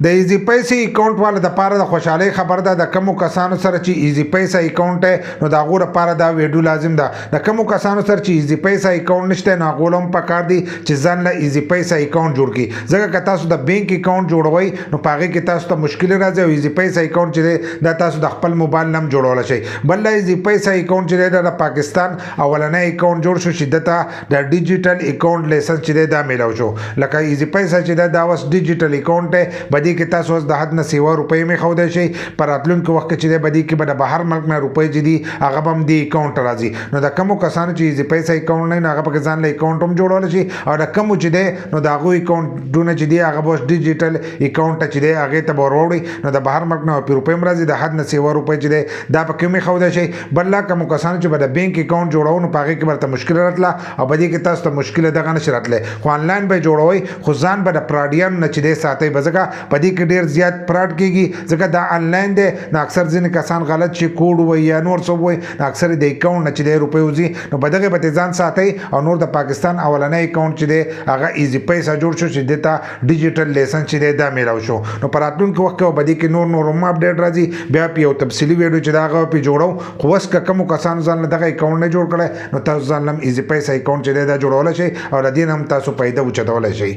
د ایزی پیسې اکاؤنٹ والا د پاره د خوشحالي خبر ده د کومو کسانو سره چې ایزی پیسہ اکاؤنٹ نو دا غو لپاره دا ویډیو لازم ده د کومو کسانو سره چې ایزی پیسہ اکاؤنٹ نشته نو غولم پکار دي چې ځان له ایزی پیسہ اکاؤنٹ جوړ کړي ځکه که تاسو د بینک اکاؤنٹ جوړوي نو پاغه کې تاسو ته مشکل راځي او ایزی پیسہ اکاؤنٹ چې دا تاسو د خپل موبایل نم جوړول شي بل ایزی پیسہ اکاؤنٹ چې د پاکستان اولنې اکاؤنٹ جوړ شو چې دته د ډیجیټل اکاؤنٹ لیسنز چې دا میلاو شو لکه ایزی پیسہ چې دا اوس ډیجیټل اکاؤنٹ بدی کې تاسو اوس د حد نه سیوا روپۍ می خو دی شي پر راتلونکي وخت کې چې بدی کې به بهر ملک نه روپۍ چې دي هغه هم دی اکاؤنٹ راځي نو د کومو کسانو چې ایزی پیسہ اکاؤنٹ نه هغه په ځان له اکاؤنٹ هم جوړول شي او د کومو چې دی نو دا غو اکاؤنټونه چې دی هغه اوس ډیجیټل اکاؤنٹ چې دی هغه ته وروړي نو د بهر ملک نه په روپۍ مرزي د حد نه سیوا روپۍ چې دی دا په کومي خو دی شي بل لا کومو کسانو چې د بینک اکاؤنٹ جوړو نو پاغه کې ورته مشکل راتله او بدی کې تاسو ته مشکل دغه نشي راتله خو آنلاین به جوړوي خو ځان به د پراډیان نه چې دی ساتي بزګه بدی کې ډیر زیات پراډ کیږي ځکه دا آنلاین دی نو اکثر ځینې کسان غلط شي کوډ وي یا نور څه وي نو اکثر د اکاؤنٹ نه چې دی روپۍ وځي نو بدغه به ځان ساتي او نور د پاکستان اولنې اکاؤنٹ چې دی هغه ایزی پیسہ جوړ شو چې دته ډیجیټل لیسنس چې دی دا میلاو شو نو پر راتلونکي وخت کې بدی کې نور هم اپډیټ راځي بیا په یو تفصیلی ویډیو چې دا غو په جوړو خو وس کوم کسان ځان دغه اکاؤنٹ نه جوړ کړي نو تاسو ځان لم ایزی پیسہ اکاؤنٹ چې دی دا جوړول شي او د دې هم تاسو پیدا وچتول شي